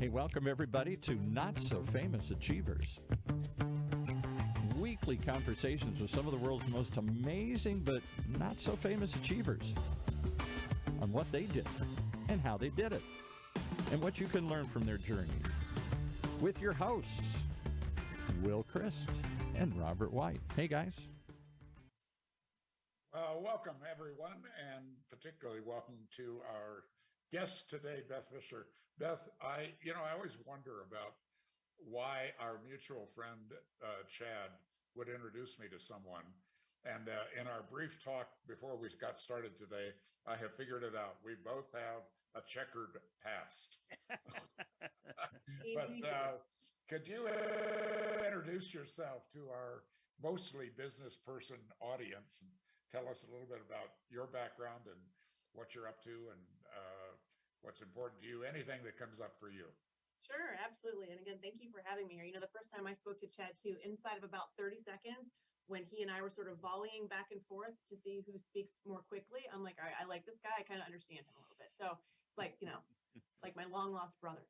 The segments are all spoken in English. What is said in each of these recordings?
Hey, welcome everybody to Not So Famous Achievers. Weekly conversations with some of the world's most amazing but not so famous achievers on what they did and how they did it and what you can learn from their journey. With your hosts, Will Christ and Robert White. Hey, guys. Welcome, everyone, and particularly welcome to our guest today, Beth Fisher. Beth, I always wonder about why our mutual friend, Chad, would introduce me to someone. And in our brief talk before we got started today, I have figured it out. We both have a checkered past. But could you introduce yourself to our mostly business person audience and tell us a little bit about your background and what you're up to and what's important to you, anything that comes up for you? Sure, absolutely. And again, thank you for having me here. You know, the first time I spoke to Chad too, inside of about 30 seconds, when he and I were sort of volleying back and forth to see who speaks more quickly, I'm like, all right, I like this guy. I kind of understand him a little bit. So it's like, like my long lost brother.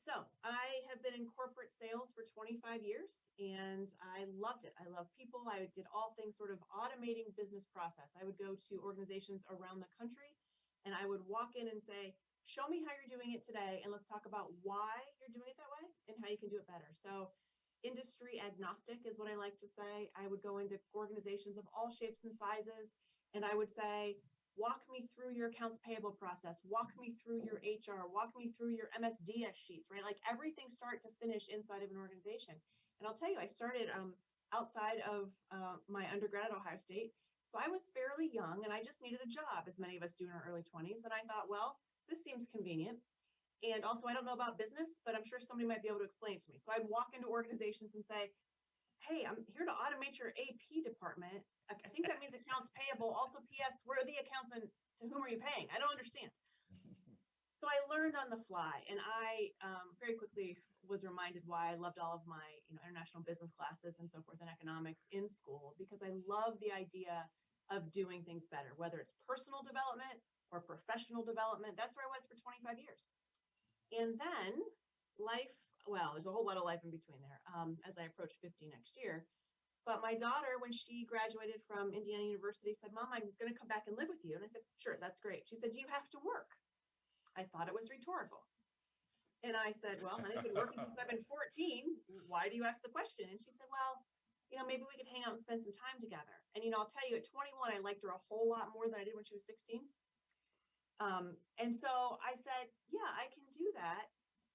So I have been in corporate sales for 25 years and I loved it. I love people. I did all things sort of automating business process. I would go to organizations around the country and I would walk in and say, show me how you're doing it today. And let's talk about why you're doing it that way and how you can do it better. So industry agnostic is what I like to say. I would go into organizations of all shapes and sizes and I would say, walk me through your accounts payable process, walk me through your HR, walk me through your MSDS sheets, right? Like everything start to finish inside of an organization. And I'll tell you, I started outside of my undergrad at Ohio State. So I was fairly young and I just needed a job, as many of us do in our early 20s. And I thought, well, this seems convenient. And also I don't know about business, but I'm sure somebody might be able to explain it to me. So I'd walk into organizations and say, hey, I'm here to automate your AP department. I think that means accounts payable. Also, P.S., where are the accounts and to whom are you paying? I don't understand. So I learned on the fly, and I very quickly was reminded why I loved all of my international business classes and so forth and economics in school, because I love the idea of doing things better, whether it's personal development or professional development. That's where I was for 25 years. And then life, well, there's a whole lot of life in between there as I approach 50 next year. But my daughter, when she graduated from Indiana University, said, Mom, I'm going to come back and live with you. And I said, sure, that's great. She said, do you have to work? I thought it was rhetorical. And I said, well, honey, I've been working since I've been 14. Why do you ask the question? And she said, well, maybe we could hang out and spend some time together. And, I'll tell you, at 21, I liked her a whole lot more than I did when she was 16. And so I said, yeah, I can do that.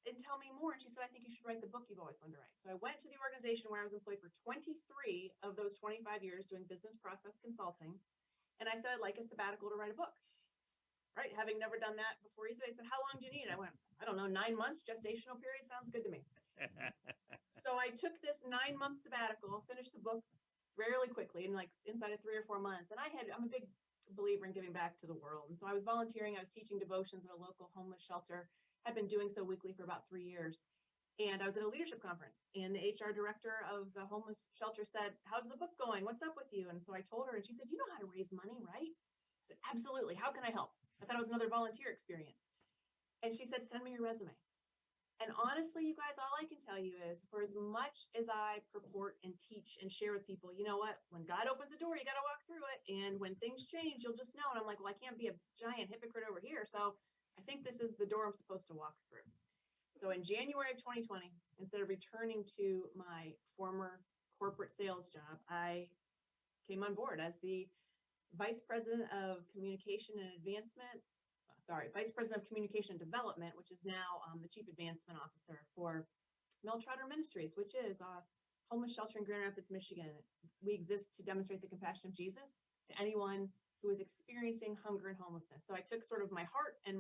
And tell me more. And she said, I think you should write the book you've always wanted to write. So I went to the organization where I was employed for 23 of those 25 years doing business process consulting. And I said, I'd like a sabbatical to write a book, right? Having never done that before either. They said, how long do you need? I went, I don't know, 9 months, gestational period. Sounds good to me. So I took this 9-month sabbatical, finished the book fairly quickly in like inside of 3 or 4 months. And I'm a big believer in giving back to the world. And so I was volunteering. I was teaching devotions at a local homeless shelter. Had been doing so weekly for about 3 years. And I was at a leadership conference and the HR director of the homeless shelter said, how's the book going? What's up with you? And so I told her and she said, you know how to raise money, right? I said, absolutely. How can I help? I thought it was another volunteer experience. And she said, send me your resume. And honestly, you guys, all I can tell you is for as much as I purport and teach and share with people, you know what, when God opens the door, you got to walk through it. And when things change, you'll just know. And I'm like, well, I can't be a giant hypocrite over here. So I think this is the door I'm supposed to walk through. So in January of 2020, instead of returning to my former corporate sales job, I came on board as the Vice President of Communication and Advancement, Vice President of Communication and Development, which is now the Chief Advancement Officer for Mel Trotter Ministries, which is a homeless shelter in Grand Rapids, Michigan. We exist to demonstrate the compassion of Jesus to anyone who is experiencing hunger and homelessness. So I took sort of my heart and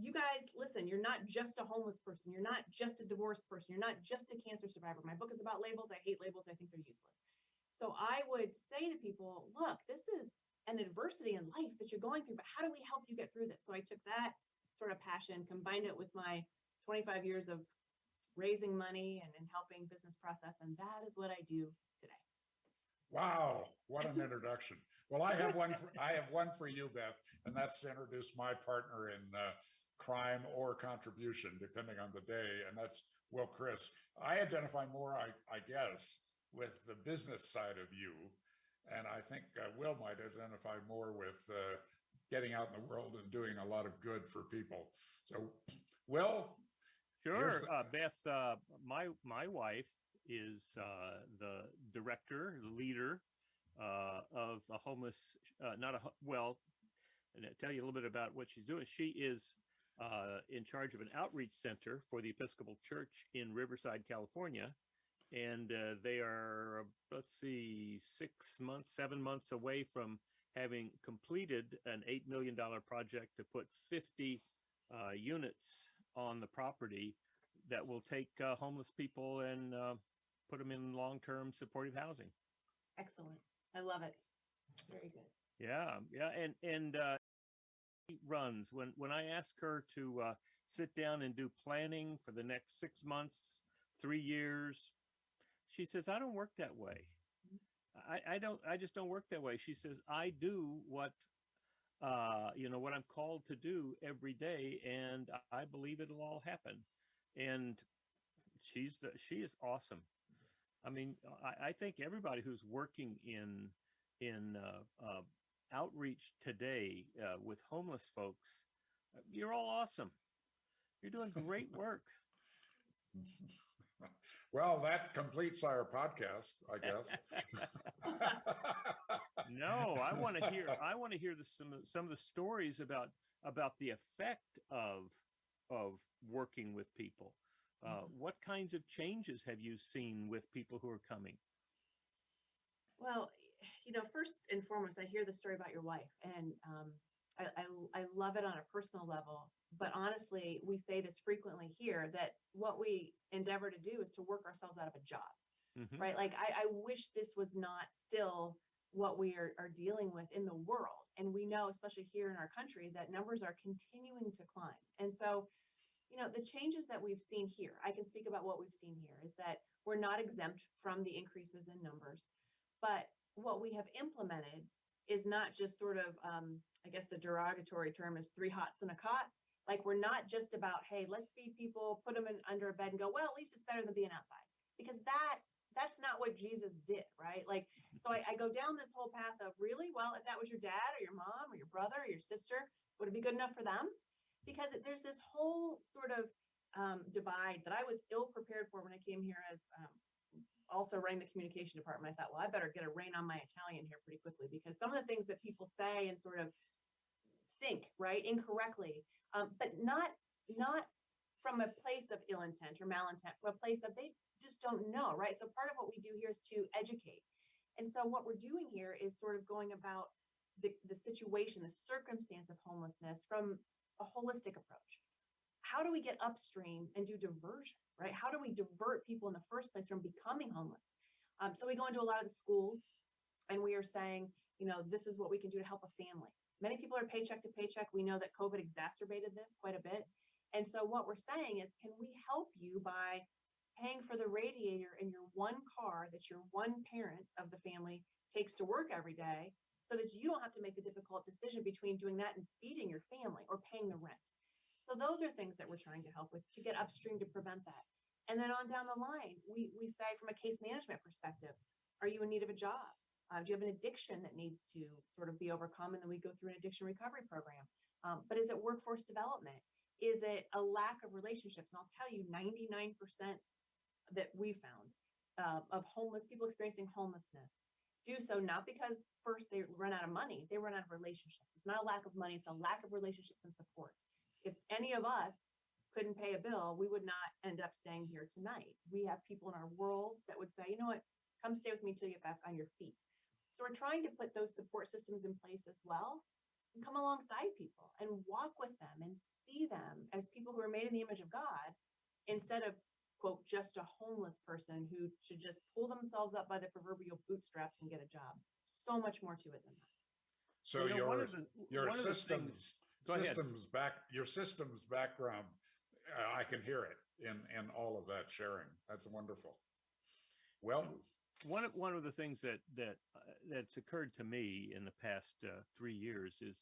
you guys, listen, you're not just a homeless person. You're not just a divorced person. You're not just a cancer survivor. My book is about labels. I hate labels. I think they're useless. So I would say to people, look, this is an adversity in life that you're going through, but how do we help you get through this? So I took that sort of passion, combined it with my 25 years of raising money and helping business process. And that is what I do today. Wow, what an introduction. Well, I have one for you, Beth, and that's to introduce my partner in crime or contribution, depending on the day. And that's, well, Chris, I identify more, I guess, with the business side of you. And I think Will might identify more with getting out in the world and doing a lot of good for people. So, Will? Sure, Beth. My wife is the director, leader of the homeless. And I'll tell you a little bit about what she's doing. She is in charge of an outreach center for the Episcopal Church in Riverside, California, and they are, let's see, 7 months away from having completed an $8 million project to put 50 units on the property that will take homeless people and put them in long-term supportive housing. Excellent. I love it. Very good. Yeah. And runs when I ask her to sit down and do planning for the next 6 months, 3 years, she says, I don't work that way. I just don't work that way. She says, I do what what I'm called to do every day, and I believe it'll all happen. And she is awesome. I mean, I think everybody who's working in outreach today with homeless folks, you're all awesome. You're doing great work. Well, that completes our podcast, I guess. No, I want to hear some of the stories about the effect of working with people. What kinds of changes have you seen with people who are coming? Well, first and foremost, I hear the story about your wife, and I love it on a personal level. But honestly, we say this frequently here, that what we endeavor to do is to work ourselves out of a job, right? Like, I wish this was not still what we are dealing with in the world. And we know, especially here in our country, that numbers are continuing to climb. And so, the changes that we've seen here, I can speak about what we've seen here, is that we're not exempt from the increases in numbers. But what we have implemented is not just sort of, I guess the derogatory term is 3 hots in a cot. Like, we're not just about, hey, let's feed people, put them under a bed and go, well, at least it's better than being outside. Because that's not what Jesus did, right? Like, so I go down this whole path of, really? Well, if that was your dad or your mom or your brother or your sister, would it be good enough for them? Because there's this whole sort of divide that I was ill prepared for when I came here as also running the communication department. I thought, well, I better get a rein on my Italian here pretty quickly, because some of the things that people say and sort of think, right, incorrectly, but not from a place of ill intent or malintent, from a place of they just don't know, right? So part of what we do here is to educate. And so what we're doing here is sort of going about the situation, the circumstance of homelessness from a holistic approach. How do we get upstream and do diversion, right? How do we divert people in the first place from becoming homeless? So we go into a lot of the schools and we are saying, this is what we can do to help a family. Many people are paycheck to paycheck. We know that COVID exacerbated this quite a bit. And so what we're saying is, can we help you by paying for the radiator in your one car that your one parent of the family takes to work every day, so that you don't have to make the difficult decision between doing that and feeding your family or paying the rent. So those are things that we're trying to help with, to get upstream to prevent that. And then on down the line, we say, from a case management perspective, are you in need of a job? Do you have an addiction that needs to sort of be overcome? And then we go through an addiction recovery program. But is it workforce development? Is it a lack of relationships? And I'll tell you, 99% that we found of homeless people experiencing homelessness do so not because first they run out of money, they run out of relationships. It's not a lack of money, it's a lack of relationships and support. If any of us couldn't pay a bill, we would not end up staying here tonight. We have people in our worlds that would say, you know what, come stay with me till you get back on your feet. So we're trying to put those support systems in place as well, and come alongside people and walk with them and see them as people who are made in the image of God, instead of, quote, just a homeless person who should just pull themselves up by the proverbial bootstraps and get a job. So much more to it than that. So your systems background, I can hear it in all of that sharing. That's wonderful. Well, one of the things that's occurred to me in the past 3 years is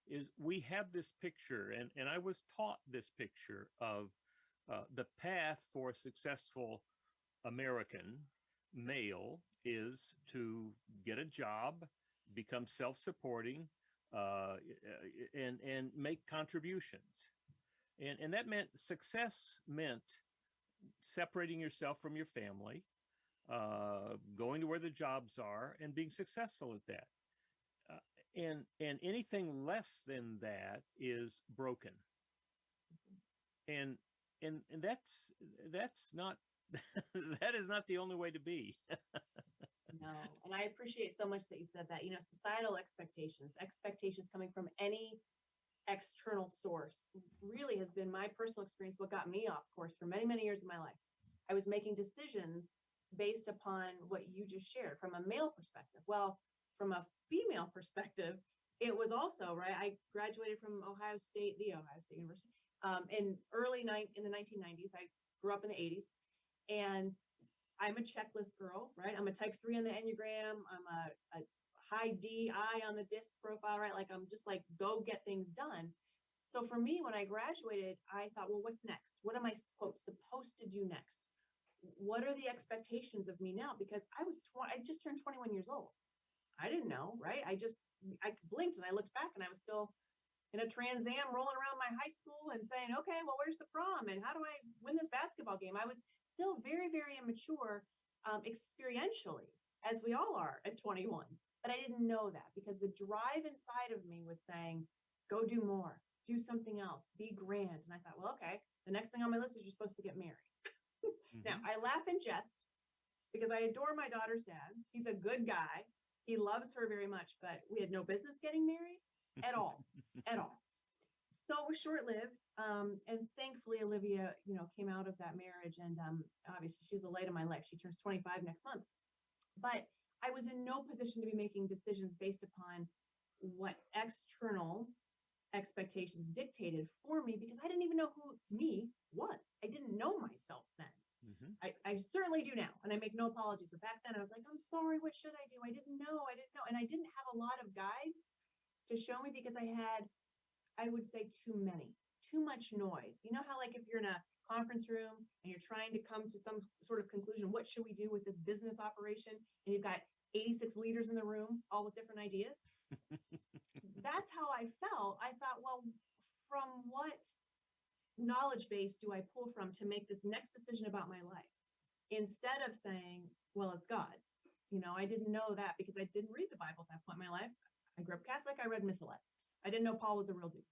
is we have this picture, and I was taught this picture of the path for a successful American male is to get a job, become self-supporting, and make contributions. And that meant success meant separating yourself from your family, going to where the jobs are, and being successful at that. And anything less than that is broken. And that's not that is not the only way to be. No, and I appreciate so much that you said that. Societal expectations coming from any external source really has been my personal experience. What got me off course for many, many years of my life, I was making decisions based upon what you just shared from a male perspective. Well, from a female perspective, it was also right. I graduated from the Ohio State University, in the 1990s. I grew up in the 80s, and I'm a checklist girl, right? I'm a type 3 on the Enneagram. I'm a high DI on the DISC profile, right? Like I'm just like, go get things done. So for me, when I graduated, I thought, well, what's next? What am I, quote, supposed to do next? What are the expectations of me now? Because I just turned 21 years old. I didn't know, right? I blinked and I looked back and I was still in a Trans Am rolling around my high school and saying, okay, well, where's the prom? And how do I win this basketball game? I was still very, very immature experientially, as we all are at 21. But I didn't know that because the drive inside of me was saying, go do more, do something else, be grand. And I thought, well, okay, the next thing on my list is you're supposed to get married. Now, I laugh and jest because I adore my daughter's dad. He's a good guy. He loves her very much, but we had no business getting married at all, at all. So it was short-lived. And thankfully, Olivia, came out of that marriage. And obviously, she's the light of my life. She turns 25 next month. But I was in no position to be making decisions based upon what external expectations dictated for me because I didn't even know who me was. I didn't know myself then. I certainly do now, and I make no apologies. But back then, I was like, I'm sorry, what should I do? I didn't know. And I didn't have a lot of guides to show me because I had, I would say, too much noise. You know how like if you're in a conference room and you're trying to come to some sort of conclusion, what should we do with this business operation? And you've got 86 leaders in the room, all with different ideas. That's how I felt. I thought, well, from what knowledge base do I pull from to make this next decision about my life? Instead of saying, well, it's God. I didn't know that because I didn't read the Bible at that point in my life. I grew up Catholic. I read Missalets. I didn't know Paul was a real dude.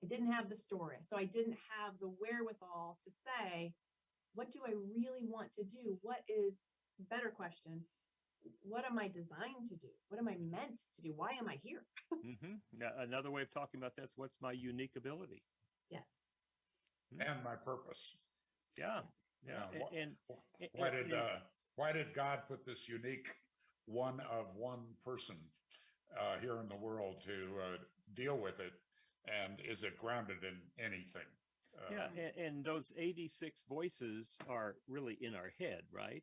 I didn't have the story. So I didn't have the wherewithal to say, what do I really want to do? What is, better question, what am I designed to do? What am I meant to do? Why am I here? Now, another way of talking about that's what's my unique ability. Yes. And my purpose. Yeah. Why did God put this unique one person here in the world to deal with it? And is it grounded in anything? And those 86 voices are really in our head, right?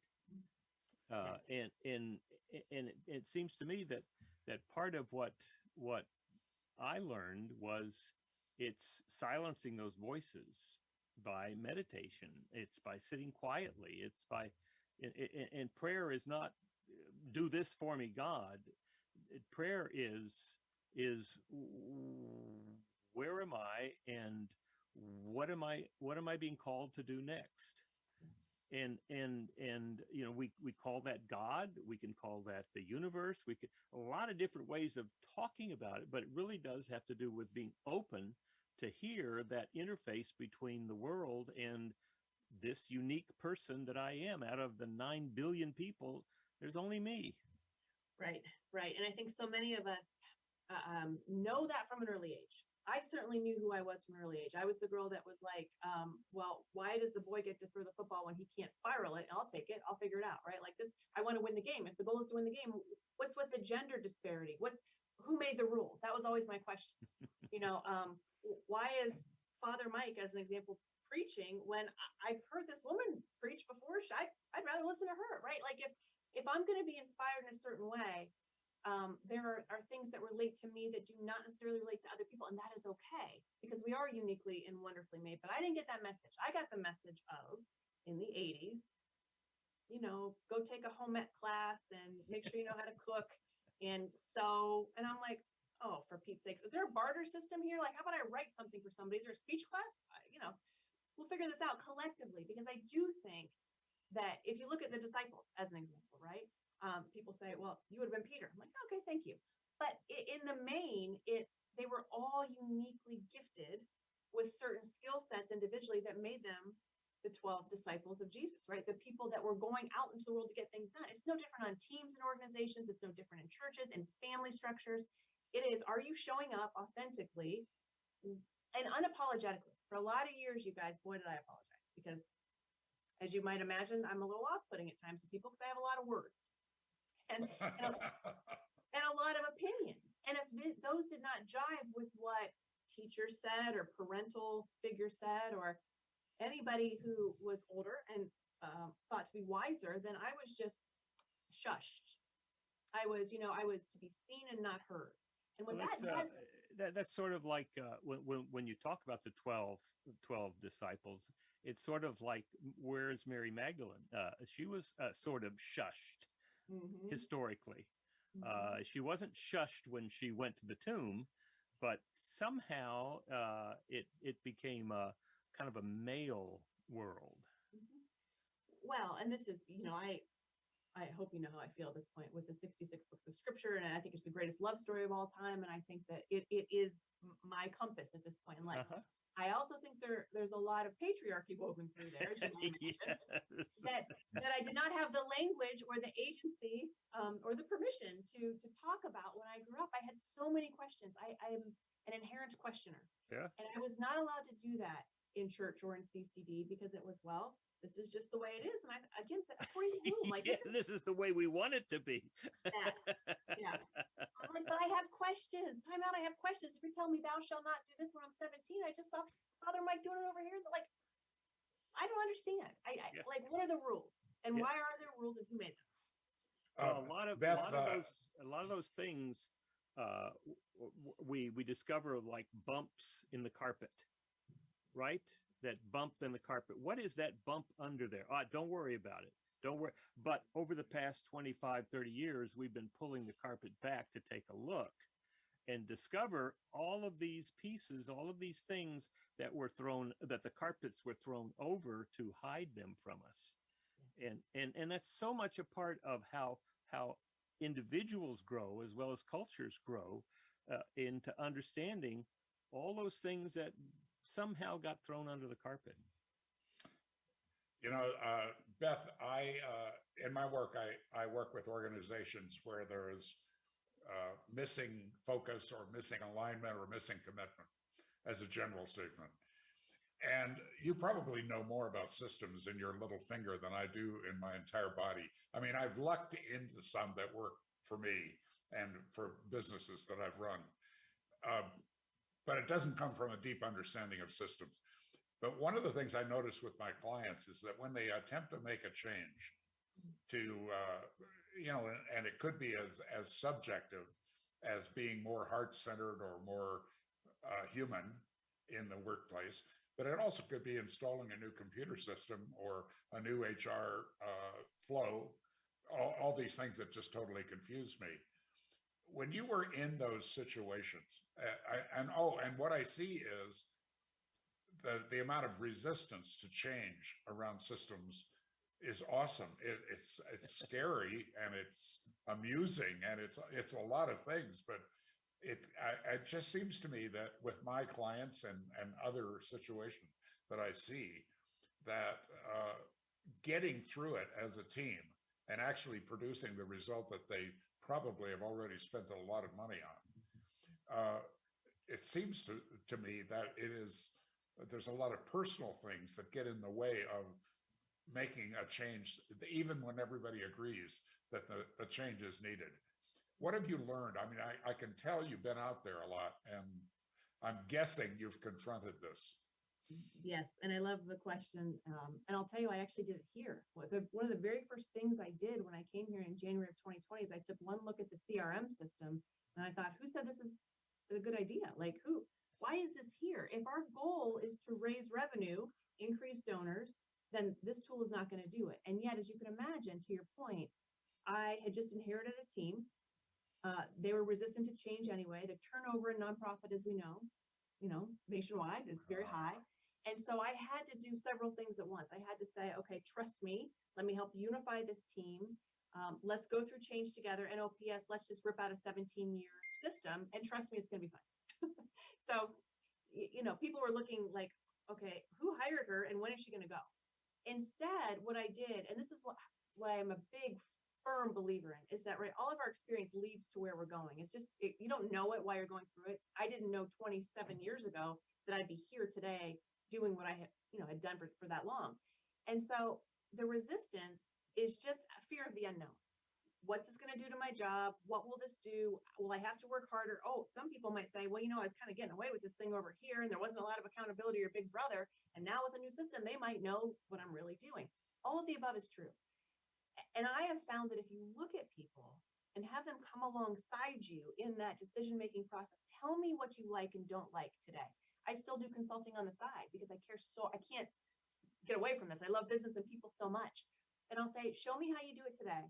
And it seems to me that part of what I learned was it's silencing those voices by meditation. It's by sitting quietly. It's by, and prayer is not do this for me, God. Prayer is where am I and what am I being called to do next? And we call that God. We can call that the universe. We could a lot of different ways of talking about it, but it really does have to do with being open to hear that interface between the world and this unique person that I am. Out of the 9 billion people, there's only me. Right. And I think so many of us know that from an early age. I certainly knew who I was from an early age. I was the girl that was like, well, why does the boy get to throw the football when he can't spiral it? I'll take it. I'll figure it out, right? Like this, I want to win the game. If the goal is to win the game, what's with the gender disparity? Who made the rules? That was always my question. Why is Father Mike, as an example, preaching when I've heard this woman preach before? I'd rather listen to her, right? Like if I'm going to be inspired in a certain way, there are things that relate to me that do not necessarily relate to other people, and that is okay because we are uniquely and wonderfully made. But I didn't get that message. I got the message of in the 80s, go take a home ec class and make sure you know how to cook and sew. And I'm like, oh, for Pete's sakes, is there a barter system here? Like, how about I write something for somebody? Is there a speech class? We'll figure this out collectively, because I do think that if you look at the disciples as an example, right? People say, well, you would have been Peter. I'm like, okay, thank you. But in the main, they were all uniquely gifted with certain skill sets individually that made them the 12 disciples of Jesus, right? The people that were going out into the world to get things done. It's no different on teams and organizations. It's no different in churches and family structures. It is, are you showing up authentically and unapologetically? For a lot of years, you guys, boy, did I apologize, because as you might imagine, I'm a little off-putting at times to people because I have a lot of words and a lot of opinions. And if those did not jive with what teachers said or parental figure said or anybody who was older and thought to be wiser, then I was just shushed. I was to be seen and not heard. And when that's sort of like when you talk about the 12 disciples, it's sort of like, where's Mary Magdalene? She was sort of shushed historically. She wasn't shushed when she went to the tomb, but somehow it became a kind of a male world. Well, and this is, I hope you know how I feel at this point with the 66 books of scripture, and I think it's the greatest love story of all time, and I think that it is my compass at this point in life. I also think there's a lot of patriarchy woven through there, as you might imagine, that I did not have the language or the agency or the permission to talk about when I grew up. I had so many questions. I am an inherent questioner, and I was not allowed to do that in church or in CCD because it was, well, this is just the way it is. And I, again, said, according to whom? Like, this is the way we want it to be. Yeah. I'm like, but I have questions. Time out. I have questions. If you're telling me thou shalt not do this when I'm 17, I just saw Father Mike doing it over here. Like, I don't understand. Like, what are the rules? And why are there rules and who made them? Well, a lot of those things we discover, like bumps in the carpet, right? That bump in the carpet. What is that bump under there? Don't worry about it. Don't worry. But over the past 25, 30 years, we've been pulling the carpet back to take a look and discover all of these pieces, all of these things that the carpets were thrown over to hide them from us. And that's so much a part of how individuals grow as well as cultures grow into understanding all those things that somehow got thrown under the carpet. Beth, in my work, I work with organizations where there is missing focus or missing alignment or missing commitment as a general statement. And you probably know more about systems in your little finger than I do in my entire body. I mean, I've lucked into some that work for me and for businesses that I've run. But it doesn't come from a deep understanding of systems. But one of the things I notice with my clients is that when they attempt to make a change to, and it could be as subjective as being more heart-centered or more human in the workplace, but it also could be installing a new computer system or a new HR flow, all these things that just totally confuse me. When you were in those situations, and what I see is the amount of resistance to change around systems is awesome. It's scary and it's amusing and it's a lot of things, but it just seems to me that with my clients and other situations that I see, that getting through it as a team and actually producing the result that they probably have already spent a lot of money on. It seems to me that there's a lot of personal things that get in the way of making a change, even when everybody agrees that the change is needed. What have you learned? I mean, I can tell you've been out there a lot, and I'm guessing you've confronted this. Yes, and I love the question. And I'll tell you, I actually did it here. One of the very first things I did when I came here in January of 2020 is I took one look at the CRM system and I thought, who said this is a good idea? Like, who? Why is this here? If our goal is to raise revenue, increase donors, then this tool is not going to do it. And yet, as you can imagine, to your point, I had just inherited a team. They were resistant to change anyway. The turnover in nonprofit, as we know, nationwide is very high. And so I had to do several things at once. I had to say, okay, trust me. Let me help unify this team. Let's go through change together. And OPS, let's just rip out a 17-year system. And trust me, it's going to be fun. So, people were looking like, okay, who hired her and when is she going to go? Instead, what I did, and this is what I'm a big firm believer in, is that right, all of our experience leads to where we're going. It's just you don't know it while you're going through it. I didn't know 27 years ago that I'd be here today doing what I had done for that long. And so the resistance is just a fear of the unknown. What's this going to do to my job? What will this do? Will I have to work harder? Oh, some people might say, well, I was kind of getting away with this thing over here and there wasn't a lot of accountability or big brother. And now with a new system, they might know what I'm really doing. All of the above is true. And I have found that if you look at people and have them come alongside you in that decision-making process, tell me what you like and don't like today. I still do consulting on the side because I can't get away from this. I love business and people so much. And I'll say, show me how you do it today.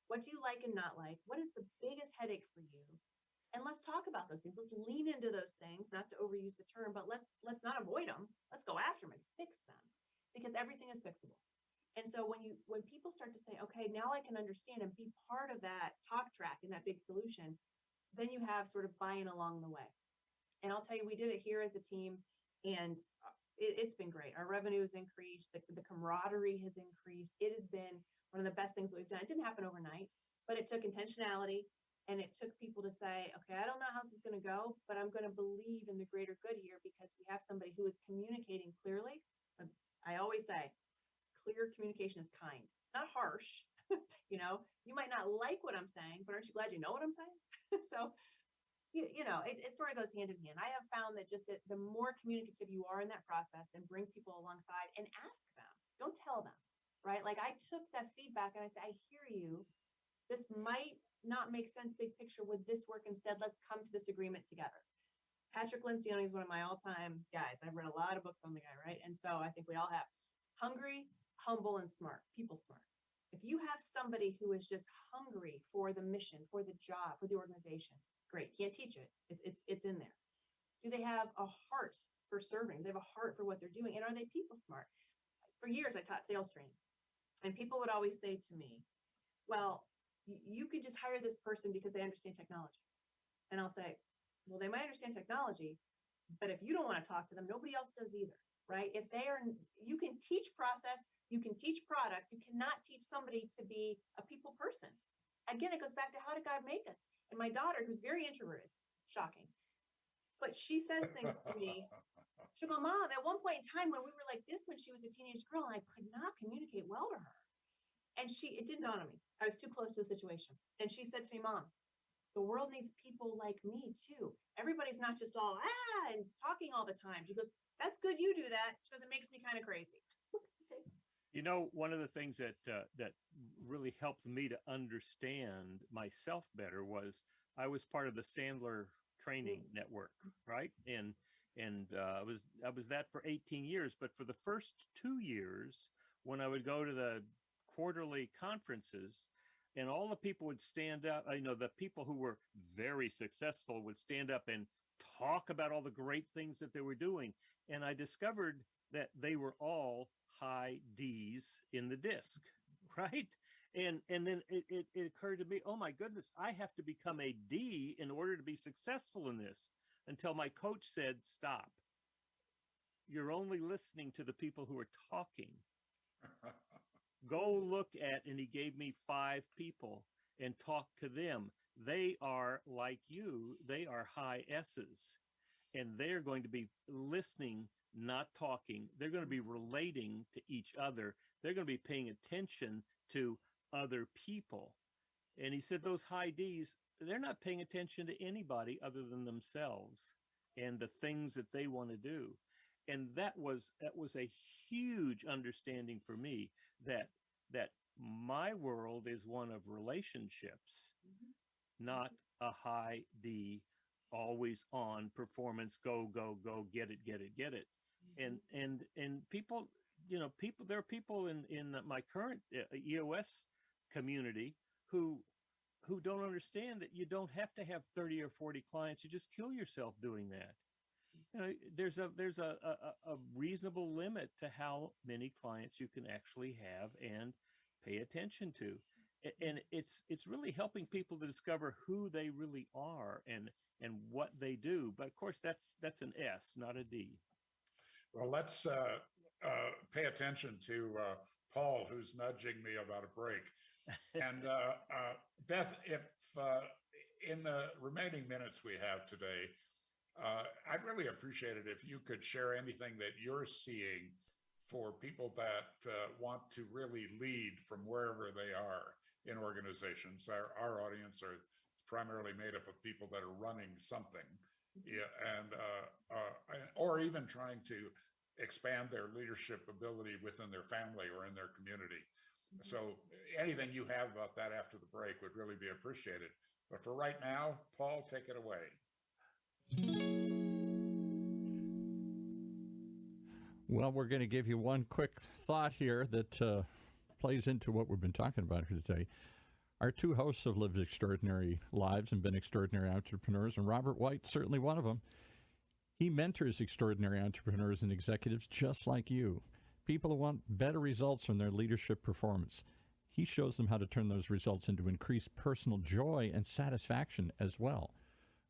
What do you like and not like? What is the biggest headache for you? And let's talk about those things. Let's lean into those things, not to overuse the term, but let's not avoid them. Let's go after them and fix them because everything is fixable. And so when people start to say, okay, now I can understand and be part of that talk track and that big solution, then you have sort of buy-in along the way. And I'll tell you, we did it here as a team and it's been great. Our revenue has increased. The camaraderie has increased. It has been one of the best things that we've done. It didn't happen overnight, but it took intentionality and it took people to say, okay, I don't know how this is going to go, but I'm going to believe in the greater good here because we have somebody who is communicating clearly. I always say, clear communication is kind. It's not harsh. You might not like what I'm saying, but aren't you glad you know what I'm saying? So, it sort of goes hand in hand. I have found that just the more communicative you are in that process and bring people alongside and ask them, don't tell them, right? Like I took that feedback and I said, I hear you. This might not make sense big picture. Would this work instead? Let's come to this agreement together. Patrick Lencioni is one of my all-time guys. I've read a lot of books on the guy, right? And so I think we all have hungry, humble, and smart, people smart. If you have somebody who is just hungry for the mission, for the job, for the organization, great. Can't teach it. It's in there. Do they have a heart for serving? They have a heart for what they're doing. And are they people smart? For years, I taught sales training. And people would always say to me, well, you could just hire this person because they understand technology. And I'll say, well, they might understand technology, but if you don't want to talk to them, nobody else does either, right? You can teach process, you can teach product, you cannot teach somebody to be a people person. Again, it goes back to how did God make us? And my daughter, who's very introverted, shocking, but she says things to me. She'll go, Mom, at one point in time when we were like this, when she was a teenage girl, and I could not communicate well to her. And it didn't dawn on me. I was too close to the situation. And she said to me, Mom, the world needs people like me too. Everybody's not just all and talking all the time. She goes, that's good you do that. She goes, it makes me kind of crazy. One of the things that really helped me to understand myself better was I was part of the Sandler training network, right? And I was that for 18 years. But for the first 2 years, when I would go to the quarterly conferences, and all the people would stand up, the people who were very successful would stand up and talk about all the great things that they were doing. And I discovered that they were all high D's in the disc, right? And then it occurred to me, oh my goodness, I have to become a D in order to be successful in this, until my coach said, stop. You're only listening to the people who are talking. Go look at, and he gave me 5 people and talk to them. They are like you. They are high S's, and they're going to be listening, not talking. They're going to be relating to each other. They're going to be paying attention to other people. And he said those high D's, they're not paying attention to anybody other than themselves and the things that they want to do. and that was a huge understanding for me that my world is one of relationships, not a high D, always on performance, go, get it. And people, there are people in my current EOS community who don't understand that you don't have to have 30 or 40 clients. You just kill yourself doing that. There's a reasonable limit to how many clients you can actually have and pay attention to. And it's really helping people to discover who they really are and what they do. But of course, that's an S, not a D. Well, let's pay attention to Paul, who's nudging me about a break. And Beth, if in the remaining minutes we have today, I'd really appreciate it if you could share anything that you're seeing for people that want to really lead from wherever they are in organizations. Our audience are primarily made up of people that are running something, and or even trying to expand their leadership ability within their family or in their community. So anything you have about that after the break would really be appreciated. But for right now, Paul, take it away. Well, we're going to give you one quick thought here that plays into what we've been talking about here today. Our two hosts have lived extraordinary lives and been extraordinary entrepreneurs, and Robert White's certainly one of them. He mentors extraordinary entrepreneurs and executives just like you, people who want better results from their leadership performance. He shows them how to turn those results into increased personal joy and satisfaction as well.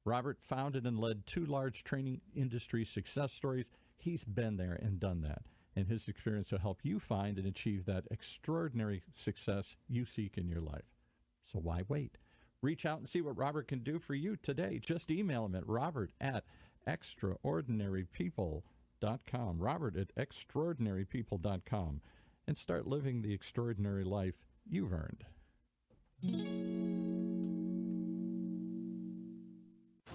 Robert founded and led 2 large training industry success stories. He's been there and done that, and his experience will help you find and achieve that extraordinary success you seek in your life. So why wait? Reach out and see what Robert can do for you today. Just email him at robert@extraordinarypeople.com, robert@extraordinarypeople.com, and start living the extraordinary life you've earned.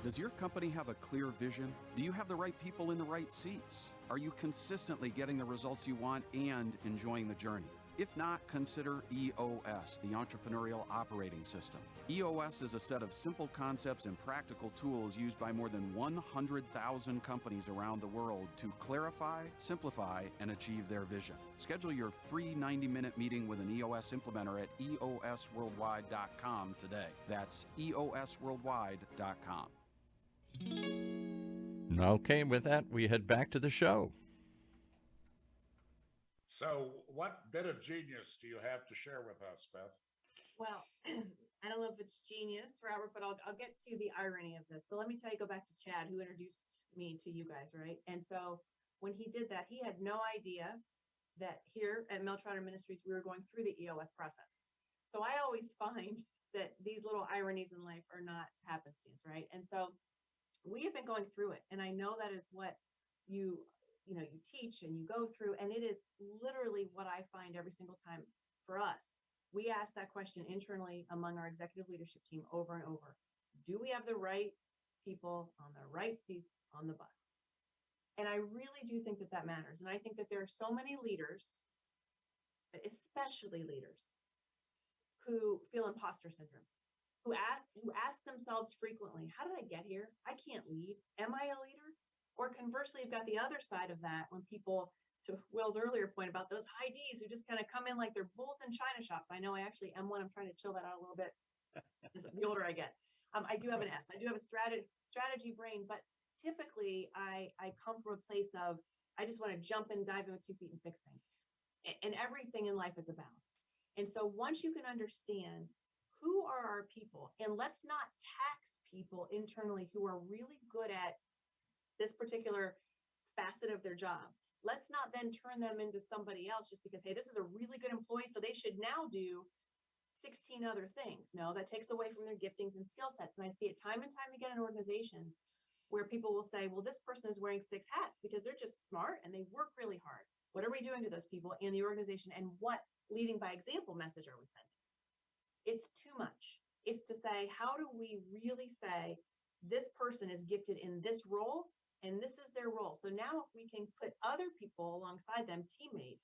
Does your company have a clear vision? Do you have the right people in the right seats? Are you consistently getting the results you want and enjoying the journey? If not, consider EOS, the Entrepreneurial Operating System. EOS is a set of simple concepts and practical tools used by more than 100,000 companies around the world to clarify, simplify, and achieve their vision. Schedule your free 90-minute meeting with an EOS implementer at eosworldwide.com today. That's eosworldwide.com. Okay, with that, we head back to the show. So what bit of genius do you have to share with us, Beth? Well, I don't know if it's genius, Robert, but I'll get to the irony of this. So let me tell you, go back to Chad, who introduced me to you guys, right? And so when he did that, he had no idea that here at Meltrotter Ministries, we were going through the EOS process. So I always find that these little ironies in life are not happenstance, right? And so we have been going through it. And I know that is what you teach and you go through, and it is literally what I find every single time for us. We ask that question internally among our executive leadership team over and over. Do we have the right people on the right seats on the bus? And I really do think that that matters. And I think that there are so many leaders, especially leaders, who feel imposter syndrome, who ask themselves frequently, how did I get here? I can't lead. Am I a leader? Or conversely, you've got the other side of that when people, to Will's earlier point about those high Ds who just kind of come in like they're bulls in china shops. I know I actually am one. I'm trying to chill that out a little bit the older I get. I do have an S. I do have a strategy brain, but typically I come from a place of, I just want to jump and dive in with 2 feet and fix things. And everything in life is a balance. And so once you can understand who are our people, and let's not tax people internally who are really good at this particular facet of their job. Let's not then turn them into somebody else just because, hey, this is a really good employee, so they should now do 16 other things. No, that takes away from their giftings and skill sets. And I see it time and time again in organizations where people will say, well, this person is wearing 6 hats because they're just smart and they work really hard. What are we doing to those people in the organization? And what leading by example message are we sending? It's too much. It's to say, how do we really say this person is gifted in this role and this is their role. So now if we can put other people alongside them, teammates,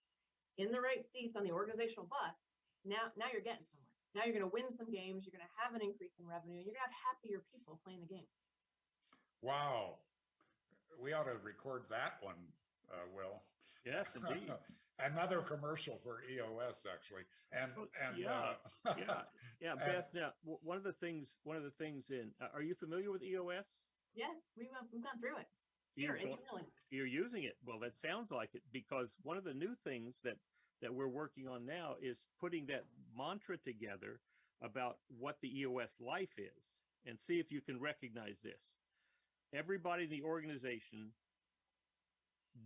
in the right seats on the organizational bus, now you're getting somewhere. Now you're going to win some games. You're going to have an increase in revenue. You're going to have happier people playing the game. Wow. We ought to record that one, Will. Yes, indeed. Another commercial for EOS, actually. And Yeah, and- Beth. Now, one of the things in are you familiar with EOS? Yes, we've gone through it You're here go- internally. You're using it. Well, that sounds like it, because one of the new things that we're working on now is putting that mantra together about what the EOS life is, and see if you can recognize this. Everybody in the organization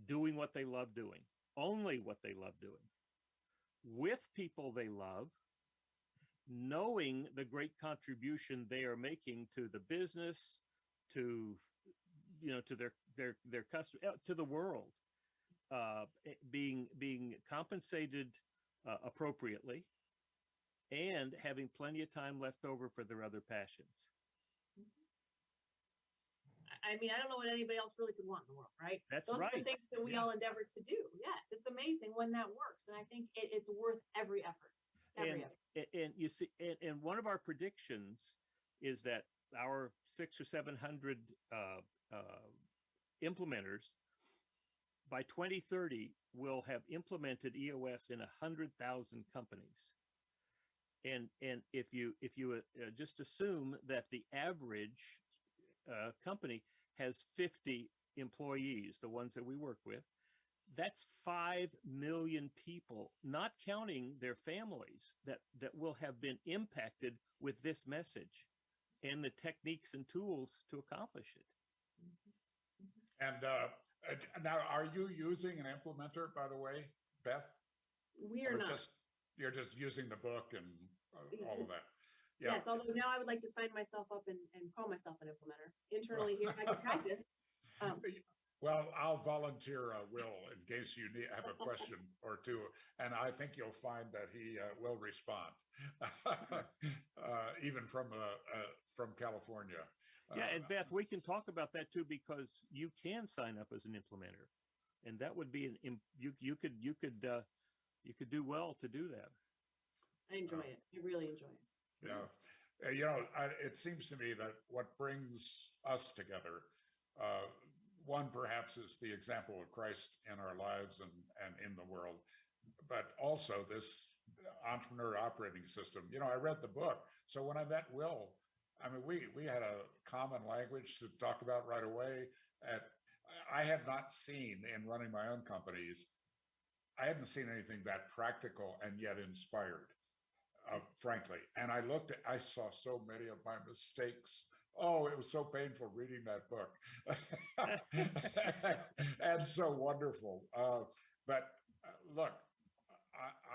doing what they love doing, only what they love doing, with people they love, knowing the great contribution they are making to the business, to to their customer, to the world, being compensated appropriately, and having plenty of time left over for their other passions. I mean, I don't know what anybody else really could want in the world, right? That's Those are right. the things that we Yeah. all endeavor to do. Yes, it's amazing when that works. And I think it's worth every effort. And you see, and one of our predictions is that our 600 or 700 implementers by 2030 will have implemented EOS in 100,000 companies. And if you just assume that the average company has 50 employees, the ones that we work with, that's 5 million people, not counting their families, that will have been impacted with this message and the techniques and tools to accomplish it. And now, are you using an implementer, by the way, Beth? We are Or not. you're just using the book and all of that? Yes, although now I would like to sign myself up and call myself an implementer internally here. I can practice. Well, I'll volunteer, Will, in case you have a question or two, and I think you'll find that he will respond, even from California. Yeah, and Beth, we can talk about that too, because you can sign up as an implementer, and that would be you could do well to do that. I enjoy it. I really enjoy it. Yeah. It seems to me that what brings us together, one perhaps is the example of Christ in our lives and in the world, but also this entrepreneur operating system. I read the book. So when I met Will, I mean, we had a common language to talk about right away. I had not seen, in running my own companies, I hadn't seen anything that practical and yet inspired, frankly. And I saw so many of my mistakes. Oh, it was so painful reading that book. And so wonderful. But look,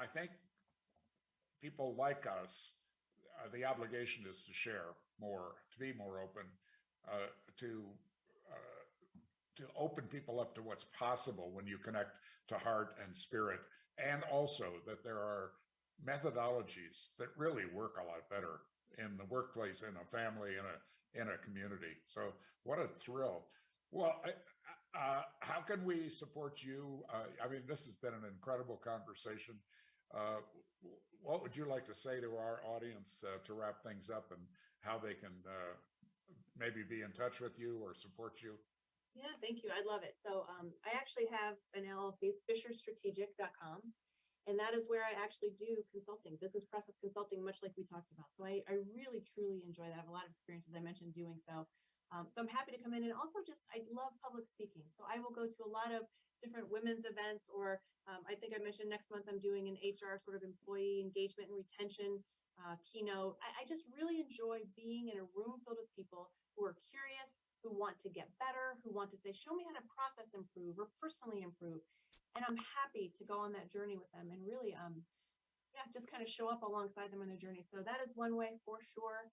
I think people like us, the obligation is to share more, to be more open, to open people up to what's possible when you connect to heart and spirit, and also that there are methodologies that really work a lot better in the workplace, in a family, in a community. So what a thrill. Well, how can we support you? I mean, this has been an incredible conversation. What would you like to say to our audience to wrap things up, and how they can maybe be in touch with you or support you? Yeah, thank you. I love it. So I actually have an LLC, it's fisherstrategic.com. And that is where I actually do consulting, business process consulting, much like we talked about. So I really, truly enjoy that. I have a lot of experience, as I mentioned, doing so. So I'm happy to come in, and also I love public speaking. So I will go to a lot of different women's events, or I think I mentioned next month I'm doing an HR sort of employee engagement and retention keynote. I just really enjoy being in a room filled with people who are curious, who want to get better, who want to say, show me how to process improve or personally improve. And I'm happy to go on that journey with them and really, just kind of show up alongside them on their journey. So that is one way for sure.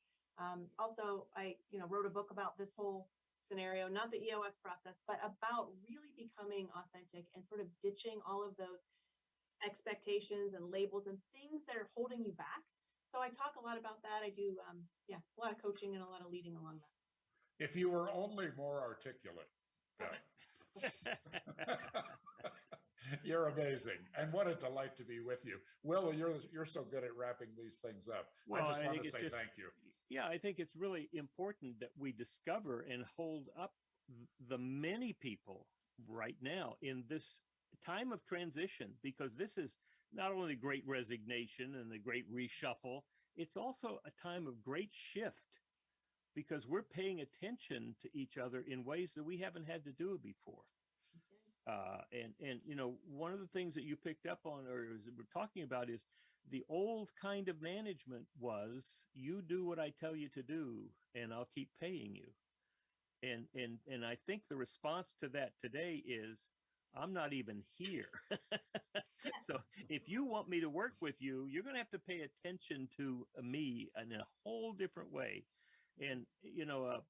Also, I, wrote a book about this whole scenario, not the EOS process, but about really becoming authentic and sort of ditching all of those expectations and labels and things that are holding you back. So I talk a lot about that. I do, a lot of coaching and a lot of leading along that. If you were only more articulate, Beth. You're amazing, and what a delight to be with you. Will, you're so good at wrapping these things up. Well, I just I want think to it's say just- thank you. Yeah, I think it's really important that we discover and hold up the many people right now in this time of transition, because this is not only great resignation and the great reshuffle, it's also a time of great shift, because we're paying attention to each other in ways that we haven't had to do it before. And you know, one of the things that you picked up on, or we're talking about, is the old kind of management was, you do what I tell you to do and I'll keep paying you. And I think the response to that today is, I'm not even here. So if you want me to work with you, you're going to have to pay attention to me in a whole different way. And, you know,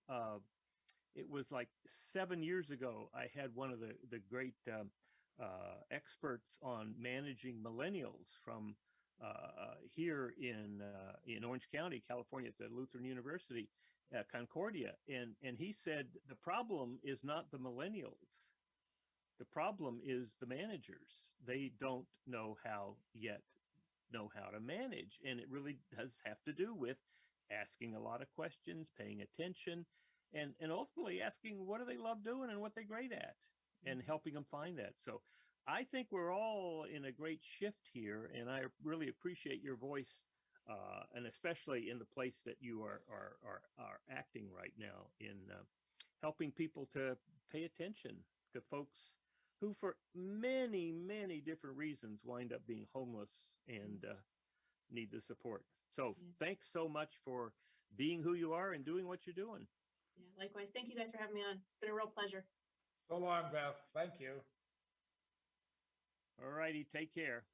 it was like 7 years ago, I had one of the great experts on managing millennials from here in Orange County, California, at the Lutheran University, Concordia. And he said, the problem is not the millennials. The problem is the managers. They don't know how to manage. And it really does have to do with asking a lot of questions, paying attention, and ultimately asking, what do they love doing and what they're great at, and helping them find that. So I think we're all in a great shift here, and I really appreciate your voice, and especially in the place that you are acting right now, in helping people to pay attention to folks who, for many, many different reasons, wind up being homeless and need the support. So thanks so much for being who you are and doing what you're doing. Yeah, likewise. Thank you guys for having me on. It's been a real pleasure. So long, Beth. Thank you. All righty, take care.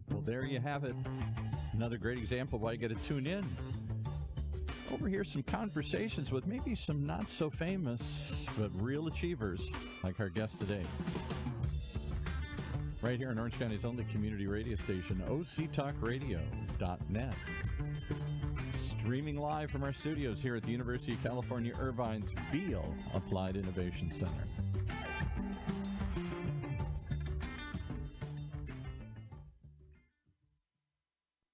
Well, there you have it. Another great example of why you got to tune in. Overhear some conversations with maybe some not so famous, but real achievers like our guest today. Right here in Orange County's only community radio station, octalkradio.net. Streaming live from our studios here at the University of California, Irvine's Beale Applied Innovation Center.